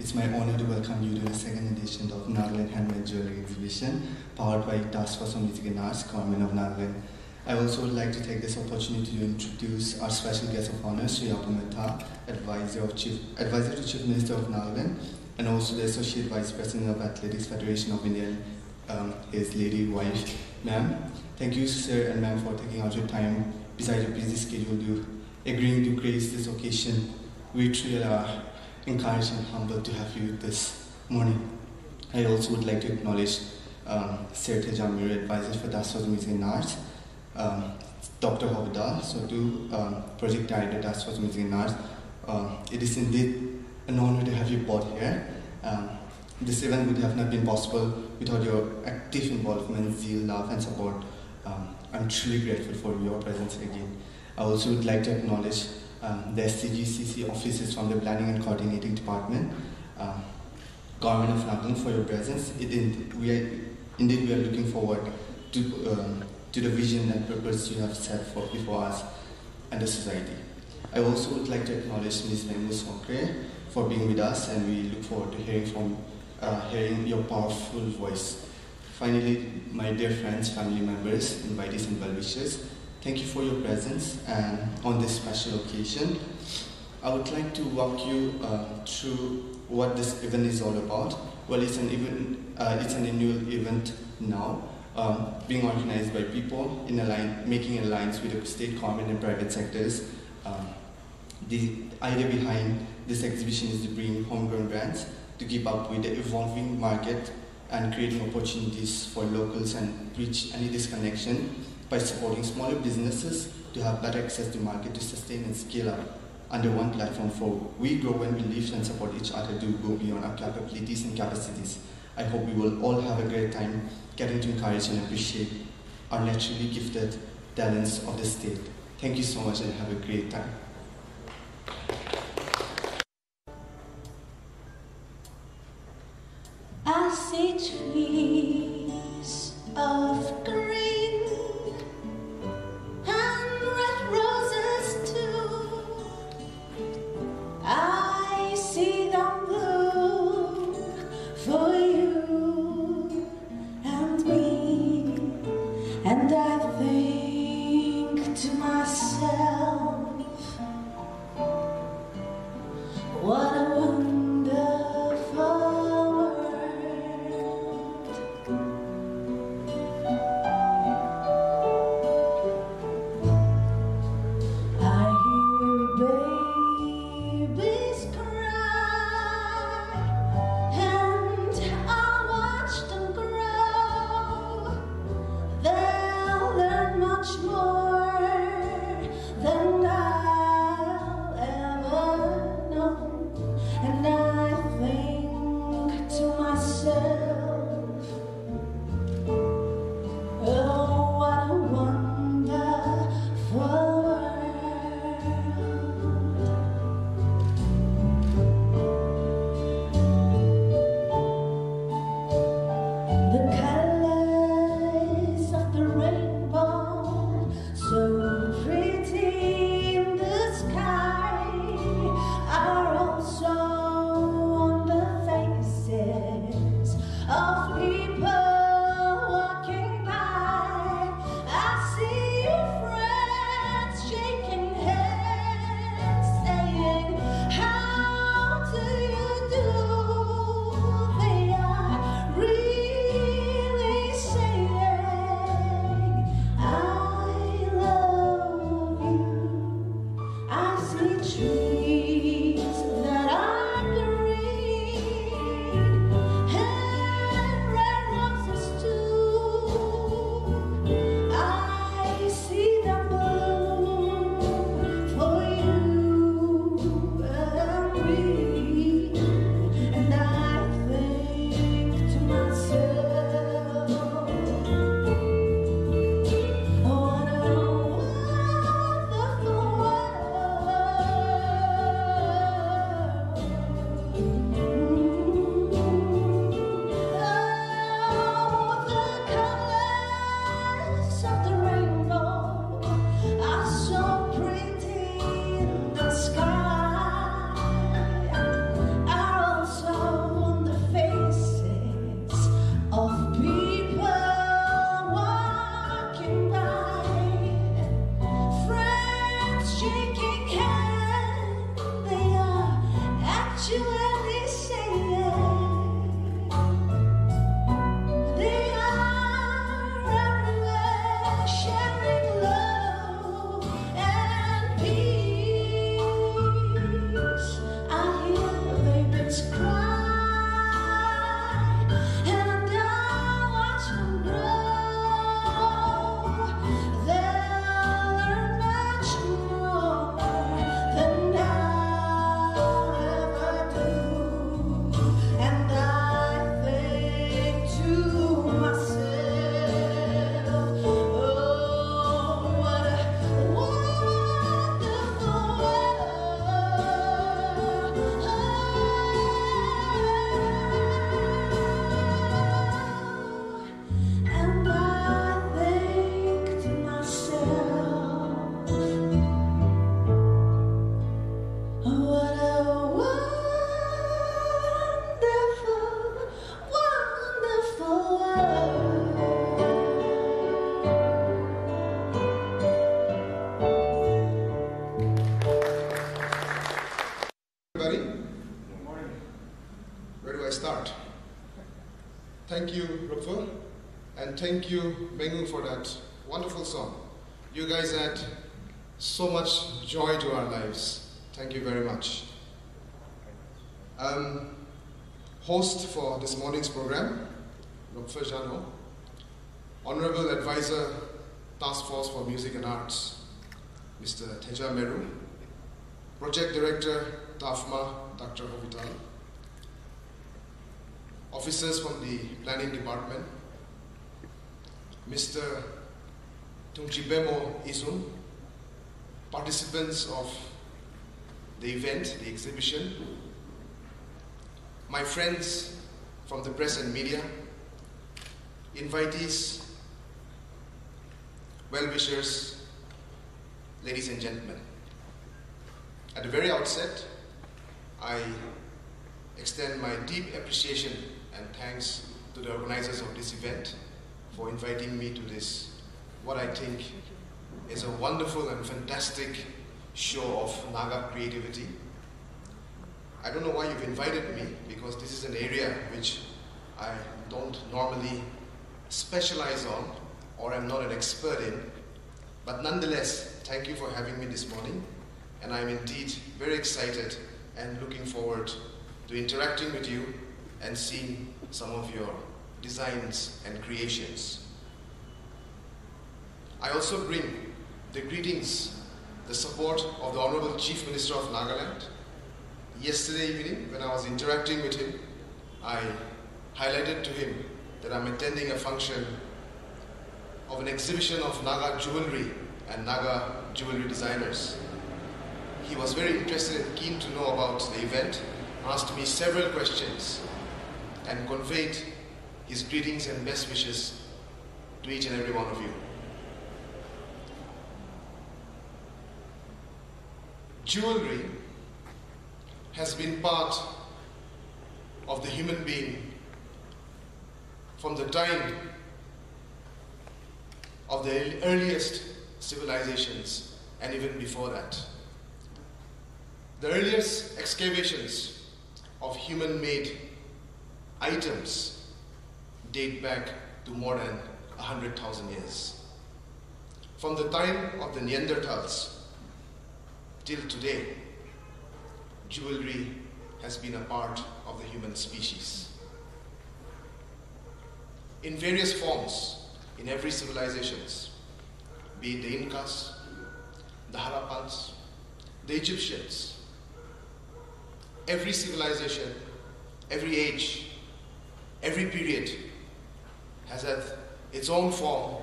It's my honor to welcome you to the second edition of Nagaland Handmade Jewellery Exhibition, powered by Task Force on Music and Arts, Government of Nagaland. I also would like to take this opportunity to introduce our special guest of honor, Sri Metha, Advisor to Chief Minister of Nagaland, and also the Associate Vice President of Athletics Federation of India, his lady wife, ma'am. Thank you, sir and ma'am, for taking out your time beside your busy schedule to agreeing to grace this occasion. We truly are encouraged and humbled to have you this morning. I also would like to acknowledge Sekhose Jamir, Advisor for Task Force on Music and Arts, Dr. Govt, Project Director, Task Force on Music and Arts. It is indeed an honor to have you both here. This event would have not been possible without your active involvement, zeal, love and support. I'm truly grateful for your presence again. I also would like to acknowledge the SDGCC officers from the Planning and Coordinating Department, Government of Nagaland, for your presence. We are looking forward to the vision and purpose you have set before us and the society. I also would like to acknowledge Ms. Mengu Soukhrie for being with us, and we look forward to hearing your powerful voice. Finally, my dear friends, family members, invitees and well-wishers, thank you for your presence and on this special occasion. I would like to walk you through what this event is all about. Well, it's an annual event now, being organized by PIPO making an alliance with the state, government and private sectors. The idea behind this exhibition is to bring homegrown brands to keep up with the evolving market and creating opportunities for locals and bridge any disconnection by supporting smaller businesses to have better access to market to sustain and scale up under one platform for we grow when we live and support each other to go beyond our capabilities and capacities. I hope we will all have a great time getting to encourage and appreciate our naturally gifted talents of the state. Thank you so much and have a great time. I see trees of green and red roses too. I see them bloom for you and me, and I think to myself, what a wonderful so Thank you, Ruopfüzhano, and thank you, Mengu, for that wonderful song. You guys add so much joy to our lives. Thank you very much. Host for this morning's program, Ruopfüzhano, Honorable Advisor, Task Force for Music and Arts, Mr. Teja Meru, Project Director, TAFMA, Dr. Govt, officers from the Planning Department, Mr. Tungjibemo Isun, participants of the event, the exhibition, my friends from the press and media, invitees, well-wishers, ladies and gentlemen. At the very outset, I extend my deep appreciation and thanks to the organizers of this event for inviting me to this, what I think is a wonderful and fantastic show of Naga creativity. I don't know why you've invited me, because this is an area which I don't normally specialize on or am not an expert in, but nonetheless, thank you for having me this morning, and I'm indeed very excited and looking forward to interacting with you and seeing some of your designs and creations. I also bring the greetings, the support of the Honorable Chief Minister of Nagaland. Yesterday evening, when I was interacting with him, I highlighted to him that I'm attending a function of an exhibition of Naga jewelry and Naga jewelry designers. He was very interested and keen to know about the event, asked me several questions, and conveyed his greetings and best wishes to each and every one of you. Jewelry has been part of the human being from the time of the earliest civilizations and even before that. The earliest excavations of human-made items date back to more than 100,000 years. From the time of the Neanderthals till today, jewelry has been a part of the human species. In various forms, in every civilizations, be it the Incas, the Harappans, the Egyptians, every civilization, every age, every period has had its own form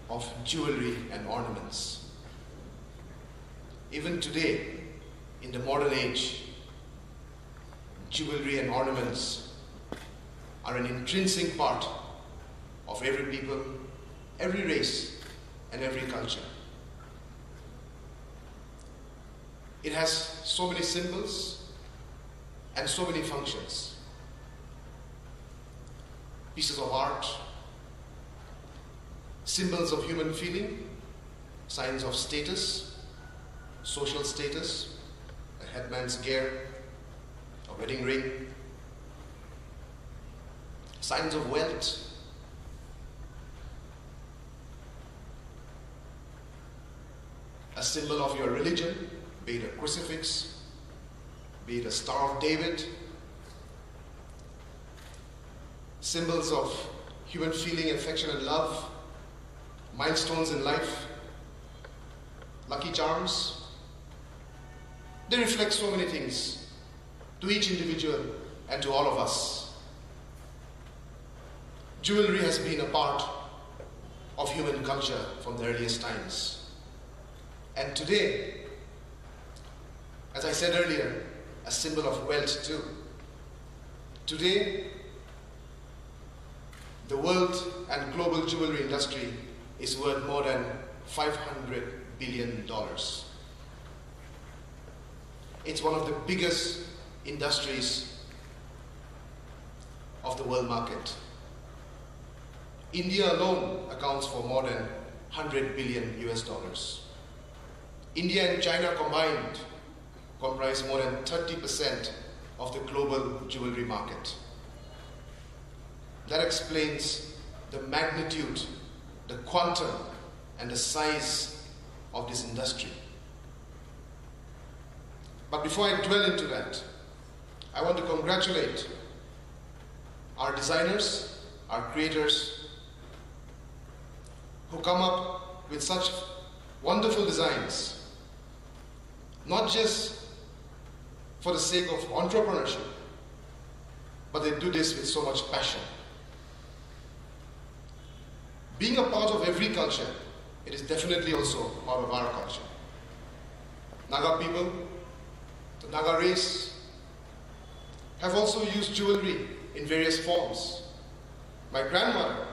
of jewelry and ornaments. Even today, in the modern age, jewelry and ornaments are an intrinsic part of every people, every race, and every culture. It has so many symbols and so many functions. Pieces of art, symbols of human feeling, signs of status, social status, a headman's gear, a a wedding ring, signs of wealth, a symbol of your religion, be it a crucifix, be it a Star of David, symbols of human feeling, affection and love, milestones in life, lucky charms. They reflect so many things to each individual and to all of us. Jewelry has been a part of human culture from the earliest times. And today, as I said earlier, a symbol of wealth too. Today, the world and global jewelry industry is worth more than $500 billion. It's one of the biggest industries of the world market. India alone accounts for more than 100 billion US dollars. India and China combined comprise more than 30% of the global jewelry market. That explains the magnitude, the quantum, and the size of this industry. But before I dwell into that, I want to congratulate our designers, our creators, who come up with such wonderful designs, not just for the sake of entrepreneurship, but they do this with so much passion. Being a part of every culture, it is definitely also part of our culture. Naga people, the Naga race, have also used jewelry in various forms. My grandmother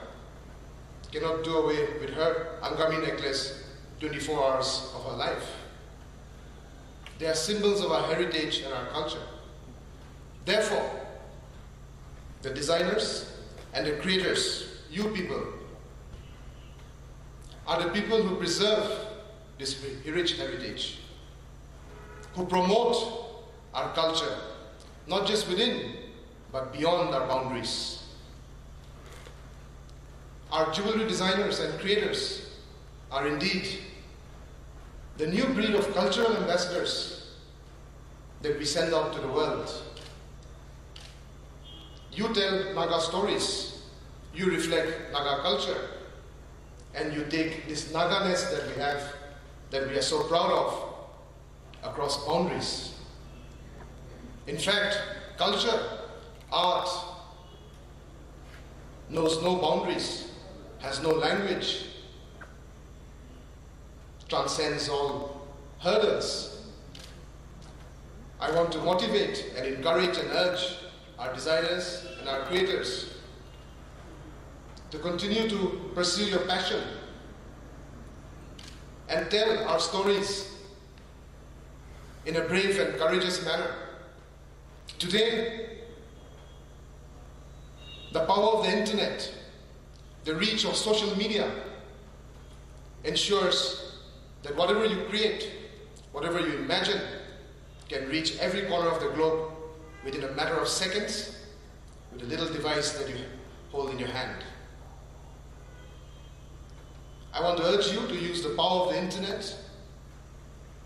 cannot do away with her Angami necklace 24 hours of her life. They are symbols of our heritage and our culture. Therefore, the designers and the creators, you people, are the people who preserve this rich heritage, who promote our culture, not just within, but beyond our boundaries. Our jewelry designers and creators are indeed the new breed of cultural ambassadors that we send out to the world. You tell Naga stories, you reflect Naga culture, and you take this Naga-ness that we have, that we are so proud of, across boundaries. In fact, culture, art, knows no boundaries, has no language, transcends all hurdles. I want to motivate and encourage and urge our designers and our creators to continue to pursue your passion and tell our stories in a brave and courageous manner. Today, the power of the internet, the reach of social media ensures that whatever you create, whatever you imagine, can reach every corner of the globe within a matter of seconds with a little device that you hold in your hand. I want to urge you to use the power of the internet,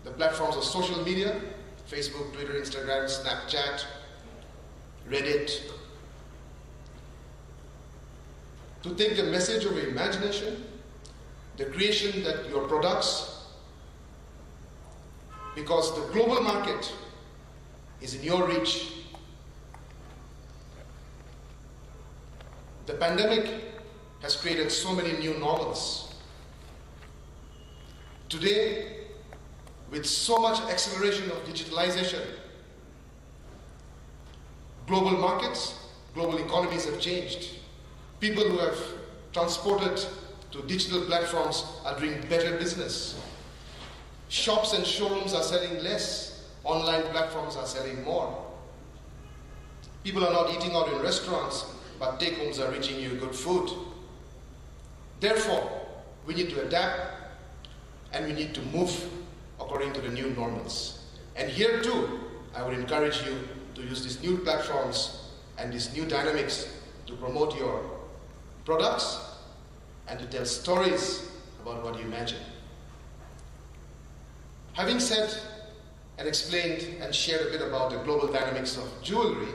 the platforms of social media, Facebook, Twitter, Instagram, Snapchat, Reddit, to take the message of your imagination, the creation that your products, because the global market is in your reach. The pandemic has created so many new normals. Today, with so much acceleration of digitalization, global markets, global economies have changed. People who have transported to digital platforms are doing better business. Shops and showrooms are selling less. Online platforms are selling more. People are not eating out in restaurants, but take-homes are reaching you good food. Therefore, we need to adapt and we need to move according to the new normals. And here too, I would encourage you to use these new platforms and these new dynamics to promote your products and to tell stories about what you imagine. Having said and explained and shared a bit about the global dynamics of jewelry,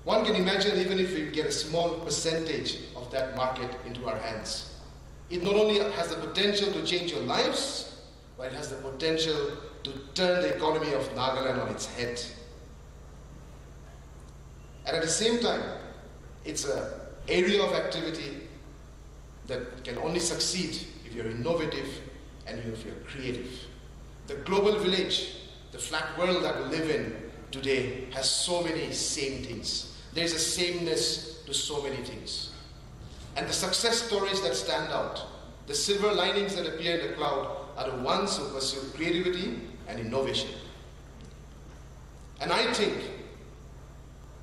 one can imagine even if we get a small percentage of that market into our hands, it not only has the potential to change your lives, but it has the potential to turn the economy of Nagaland on its head. And at the same time, it's an area of activity that can only succeed if you're innovative and if you're creative. The global village, the flat world that we live in today, has so many same things. There's a sameness to so many things. And the success stories that stand out, the silver linings that appear in the cloud, are the ones who pursue creativity and innovation. And I think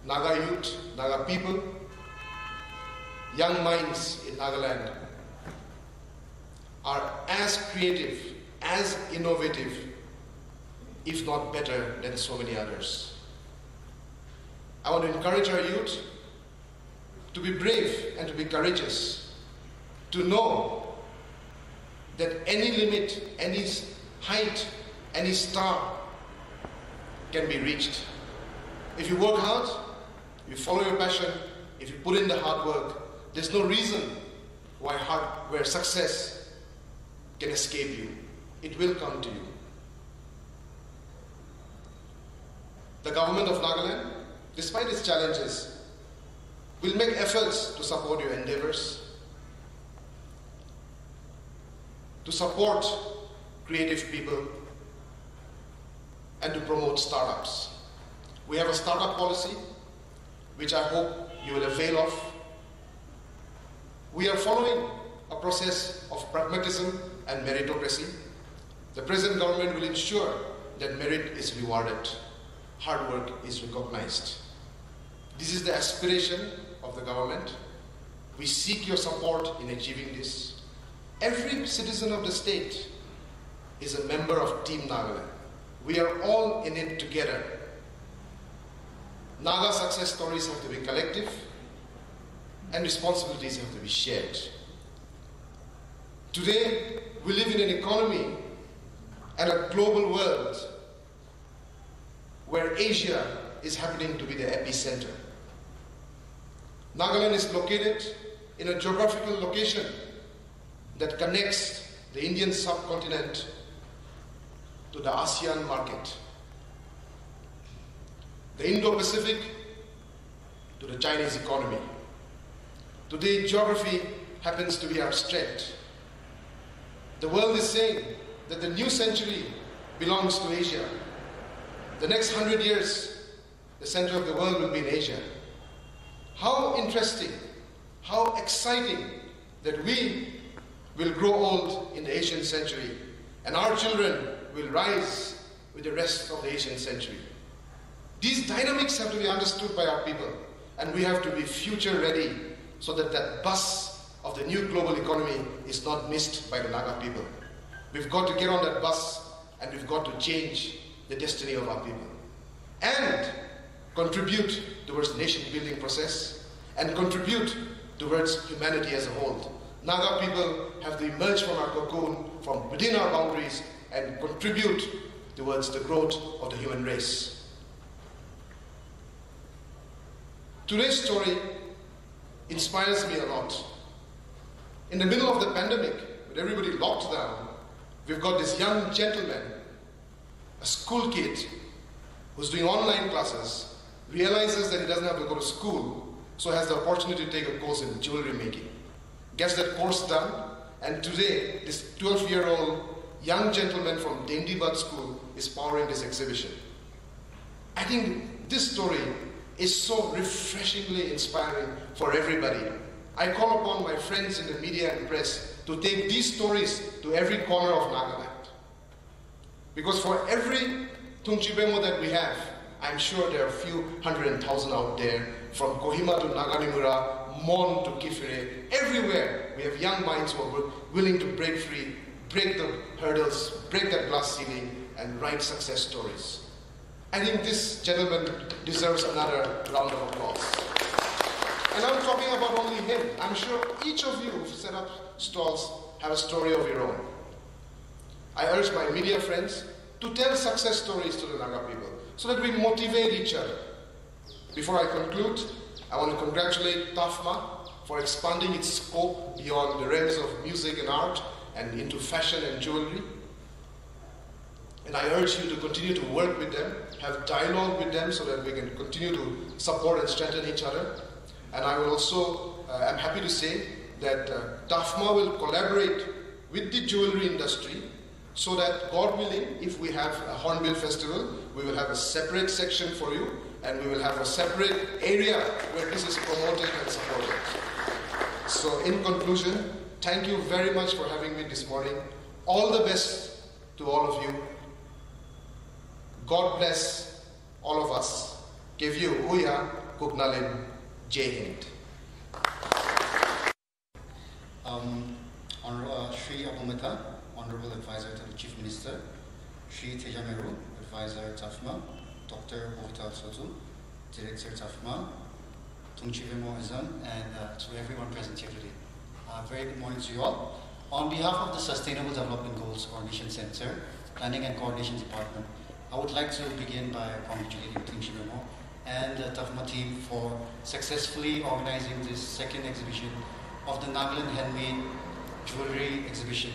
Naga youth, Naga people, young minds in Nagaland are as creative, as innovative, if not better than so many others. I want to encourage our youth to be brave and to be courageous, to know that any limit, any height, any star can be reached. If you work hard, you follow your passion, if you put in the hard work, there's no reason where success can escape you. It will come to you. The government of Nagaland, despite its challenges, will make efforts to support your endeavors, to support creative people, and to promote startups. We have a startup policy, which I hope you will avail of. We are following a process of pragmatism and meritocracy. The present government will ensure that merit is rewarded, hard work is recognized. This is the aspiration of the government. We seek your support in achieving this. Every citizen of the state is a member of Team Nagaland. We are all in it together. Naga success stories have to be collective and responsibilities have to be shared. Today, we live in an economy and a global world where Asia is happening to be the epicenter. Nagaland is located in a geographical location that connects the Indian subcontinent to the ASEAN market, the Indo-Pacific to the Chinese economy. Today, geography happens to be our strength. The world is saying that the new century belongs to Asia. The next 100 years, the center of the world will be in Asia. How interesting, how exciting that we will grow old in the Asian century and our children will rise with the rest of the Asian century. These dynamics have to be understood by our people, and we have to be future ready so that that bus of the new global economy is not missed by the Naga people. We've got to get on that bus and we've got to change the destiny of our people and contribute towards the nation building process and contribute towards humanity as a whole. Naga people have to emerge from our cocoon, from within our boundaries, and contribute towards the growth of the human race. Today's story inspires me a lot. In the middle of the pandemic, with everybody locked down, we've got this young gentleman, a school kid, who's doing online classes, realizes that he doesn't have to go to school, so has the opportunity to take a course in jewelry making. Gets that course done, and today, this 12-year-old young gentleman from Dendibad School is powering this exhibition. I think this story is so refreshingly inspiring for everybody. I call upon my friends in the media and press to take these stories to every corner of Nagaland. Because for every Tungchibemo that we have, I'm sure there are a few 100,000 out there, from Kohima to Naganimura, Mon to Kefire, everywhere we have young minds who are willing to break free, break the hurdles, break that glass ceiling, and write success stories. I think this gentleman deserves another round of applause. And I'm talking about only him. I'm sure each of you who've set up stalls have a story of your own. I urge my media friends to tell success stories to the Naga people so that we motivate each other. Before I conclude, I want to congratulate TAFMA for expanding its scope beyond the realms of music and art and into fashion and jewelry. And I urge you to continue to work with them, have dialogue with them so that we can continue to support and strengthen each other. And I will also, I'm happy to say that TAFMA will collaborate with the jewelry industry so that, God willing, if we have a Hornbill Festival, we will have a separate section for you and we will have a separate area where this is promoted and supported. So in conclusion, thank you very much for having me this morning. All the best to all of you. God bless all of us. Give you Uya Kugnalin Jai Hind. Shri Abumeta, Honorable Advisor to the Chief Minister, Shri Tejameru, Advisor TAFMA, Dr. Bovita Sotu, Director TAFMA, Tungchivemo Azam, and to everyone present here today. Very good morning to you all. On behalf of the Sustainable Development Goals Coordination Center, Planning and Coordination Department, I would like to begin by congratulating Tungchivemo and the TAFMA team for successfully organizing this second exhibition of the Nagaland Handmade Jewellery Exhibition.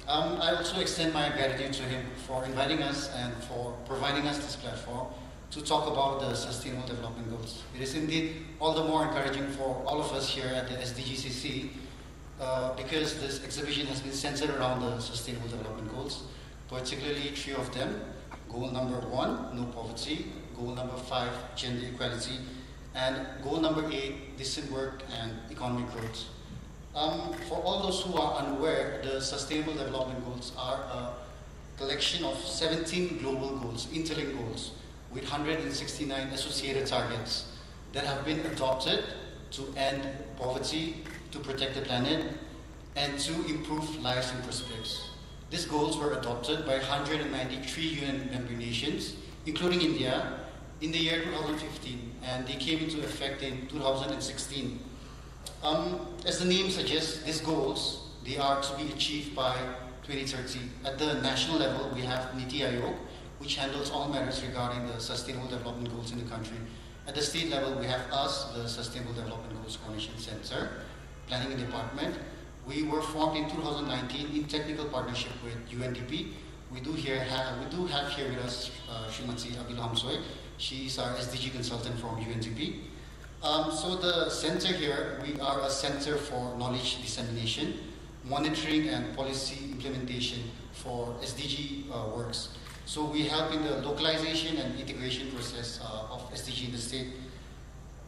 I also extend my gratitude to him for inviting us and for providing us this platform to talk about the Sustainable Development Goals. It is indeed all the more encouraging for all of us here at the SDGCC because this exhibition has been centered around the Sustainable Development Goals, particularly 3 of them. Goal number 1, no poverty. Goal number 5, gender equality. And goal number 8, decent work and economic growth. For all those who are unaware, the Sustainable Development Goals are a collection of 17 global goals, interlinked goals, with 169 associated targets that have been adopted to end poverty, to protect the planet, and to improve lives and prospects. These goals were adopted by 193 UN member nations, including India, in the year 2015, and they came into effect in 2016. As the name suggests, these goals, they are to be achieved by 2030. At the national level, we have Niti Aayog, which handles all matters regarding the Sustainable Development Goals in the country. At the state level, we have us, the Sustainable Development Goals Coordination Center, Planning Department. We were formed in 2019 in technical partnership with UNDP. We do have here with us Srimati Abila Hamsoy. She is our SDG consultant from UNDP. So the center here, we are a center for knowledge dissemination, monitoring and policy implementation for SDG works. So we help in the localization and integration process of SDG in the state.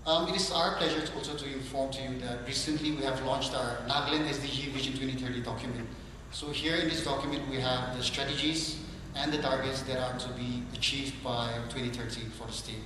It is our pleasure also to inform to you that recently we have launched our Nagaland SDG Vision 2030 document. So here in this document we have the strategies and the targets that are to be achieved by 2030 for the state.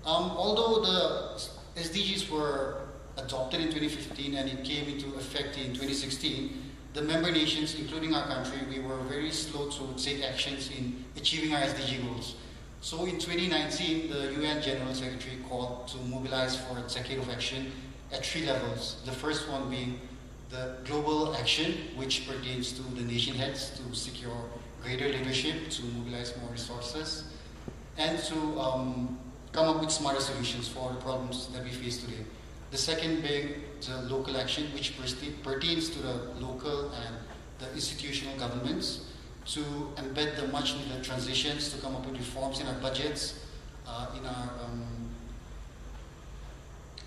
Although the SDGs were adopted in 2015 and it came into effect in 2016, the member nations, including our country, we were very slow to take actions in achieving our SDG goals. So in 2019, the UN General Secretary called to mobilize for a decade of action at 3 levels. The first one being the global action, which pertains to the nation heads to secure greater leadership, to mobilize more resources, and to come up with smarter solutions for the problems that we face today. The second being the local action, which pertains to the local and the institutional governments to embed the much needed transitions, to come up with reforms in our budgets, in our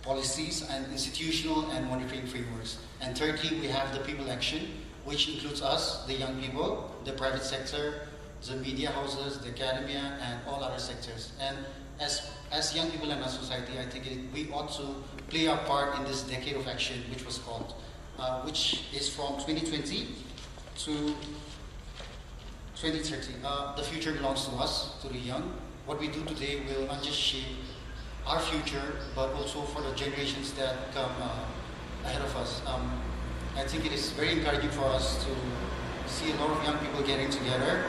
policies and institutional and monitoring frameworks. And thirdly, we have the people action, which includes us, the young people, the private sector, the media houses, the academia, and all other sectors. And as young people in our society, I think we ought to play our part in this decade of action, which was called, which is from 2020 to 2030. The future belongs to us, to the young. What we do today will not just shape our future, but also for the generations that come ahead of us. I think it is very encouraging for us to see a lot of young people getting together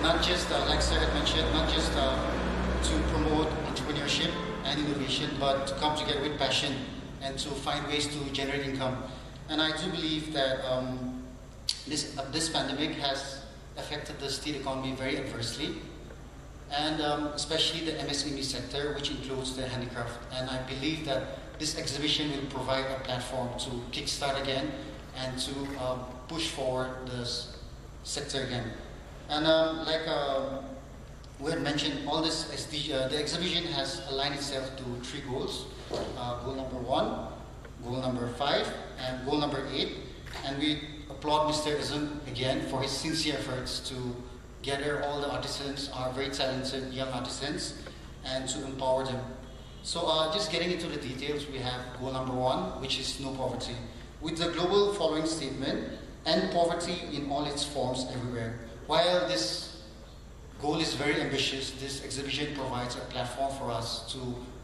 not just, like Sir had mentioned, not just to promote entrepreneurship and innovation, but to come together with passion and to find ways to generate income. And I do believe that this pandemic has affected the steel economy very adversely, and especially the MSME sector, which includes the handicraft. And I believe that this exhibition will provide a platform to kickstart again and to push forward this sector again. And like we had mentioned, all this the exhibition has aligned itself to 3 goals. Goal number 1, goal number 5, and goal number 8. And we applaud Mr. Azum again for his sincere efforts to gather all the artisans, our very talented young artisans, and to empower them. So just getting into the details, we have goal number 1, which is no poverty. With the global following statement, end poverty in all its forms everywhere. While this goal is very ambitious, this exhibition provides a platform for us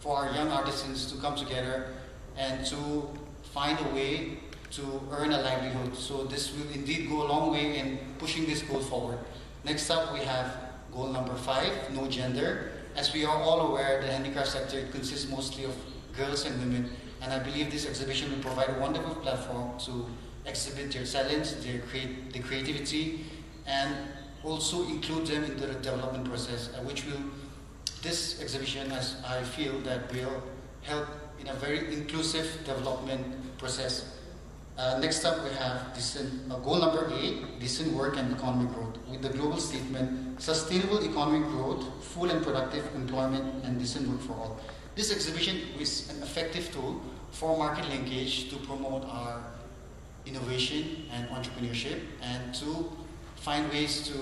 for our young artisans to come together and to find a way to earn a livelihood. So this will indeed go a long way in pushing this goal forward. Next up, we have goal number 5, no gender. As we are all aware, the handicraft sector consists mostly of girls and women, and I believe this exhibition will provide a wonderful platform to exhibit their talents, their creativity, and also include them in the development process, this exhibition, as I feel, that will help in a very inclusive development process. Next up, we have goal number 8, decent work and economic growth, with the global statement, sustainable economic growth, full and productive employment, and decent work for all. This exhibition is an effective tool for market linkage to promote our innovation and entrepreneurship, and to find ways to,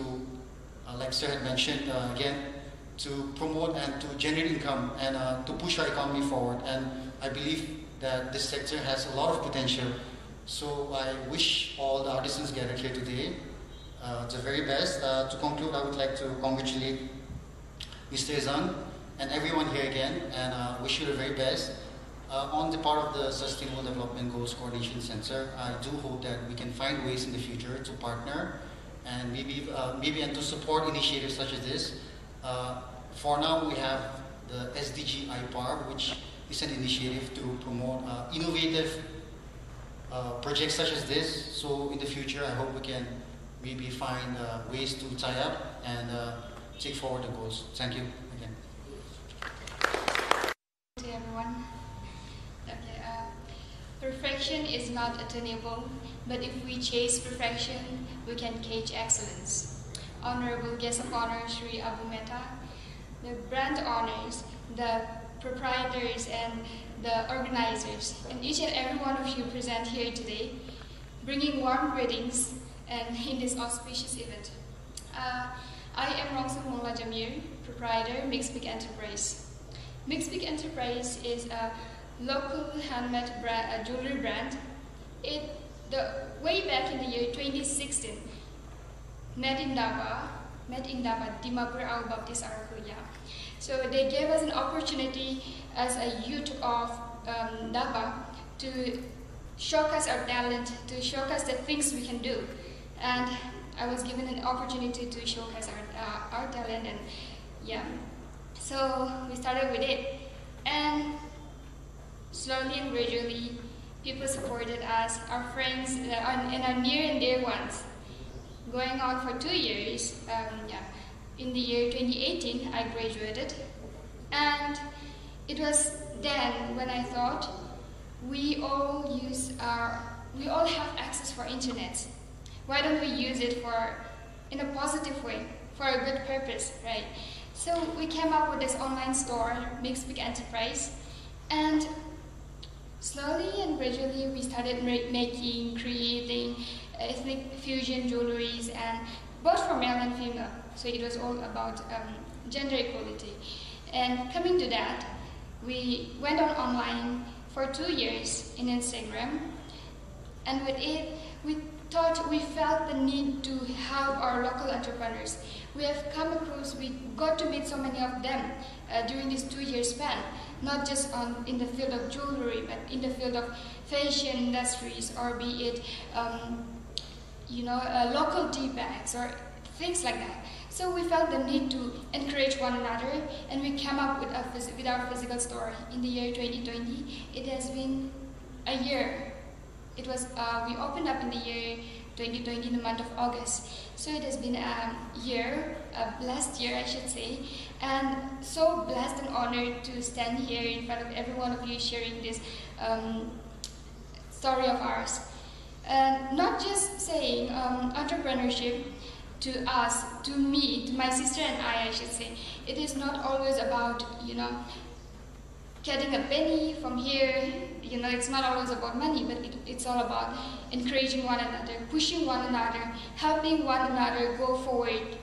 like Sir had mentioned, again, to promote and to generate income and to push our economy forward. And I believe that this sector has a lot of potential. So I wish all the artisans gathered here today the very best. To conclude, I would like to congratulate Mr. Zhang and everyone here again, and wish you the very best. On the part of the Sustainable Development Goals Coordination Center, I do hope that we can find ways in the future to partner and maybe and to support initiatives such as this. For now, we have the SDG IPAR, which is an initiative to promote innovative projects such as this. So in the future, I hope we can maybe find ways to tie up and take forward the goals. Thank you again. To everyone. Perfection is not attainable, but if we chase perfection, we can catch excellence. Honorable guest of honor, Shri Abu Metha, the brand owners, the proprietors, and the organizers, and each and every one of you present here today, bringing warm greetings and in this auspicious event. I am Rongsenmongla Jamir, proprietor, Mixpick Enterprise. Mixpick Enterprise is a local handmade jewelry brand. Way back in the year 2016, met in Daba, Dimapur, our Baptist Arakuya. So they gave us an opportunity as a youth of Daba to showcase our talent, to showcase the things we can do. And I was given an opportunity to showcase our talent, and yeah. So we started with it. And slowly and gradually, people supported us, our friends, and our near and dear ones. Going on for 2 years, in the year 2018, I graduated. And it was then when I thought, we all have access for internet. Why don't we use it in a positive way, for a good purpose, right? So we came up with this online store, Mixpick Enterprise, and slowly and gradually we started creating ethnic fusion jewelries, and both for male and female. So it was all about gender equality. And coming to that, we went online for 2 years in Instagram, and with it, we felt the need to help our local entrepreneurs. We got to meet so many of them during this 2-year span, not just in the field of jewelry, but in the field of fashion industries, or be it, local tea bags or things like that. So we felt the need to encourage one another, and we came up with our physical store in the year 2020. It has been a year. It was we opened up in the year 2020 in the month of August. So it has been a year, a blessed year I should say, and so blessed and honored to stand here in front of every one of you sharing this story of ours. Not just saying entrepreneurship to us, to me, to my sister and I should say. It is not always about, getting a penny from here. It's not always about money, but it's all about encouraging one another, pushing one another, helping one another go forward.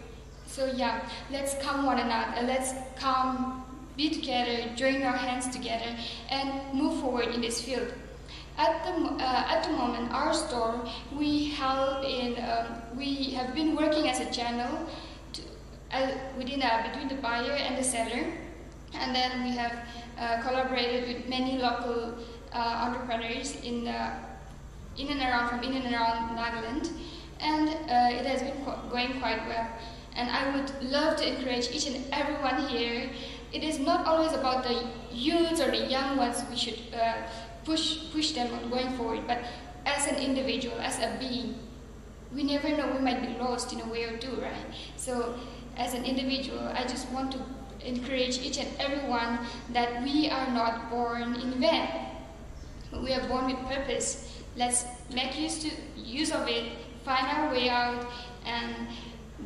So yeah, let's come one another, let's come be together, join our hands together, and move forward in this field. At the moment, our store, we have been working as a channel between the buyer and the seller, and then we have collaborated with many local entrepreneurs in and around Nagaland, and it has been going quite well. And I would love to encourage each and everyone here. It is not always about the youths or the young ones we should push them on going forward, but as an individual, as a being, we never know, we might be lost in a way or two, right? So as an individual, I just want to encourage each and everyone that we are not born in vain. We are born with purpose. Let's make use of it, find our way out, and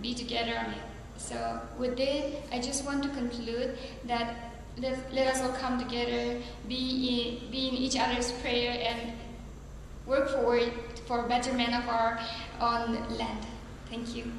be together on it. So with that, I just want to conclude that let us all come together, be in each other's prayer, and work forward for betterment of our own land. Thank you.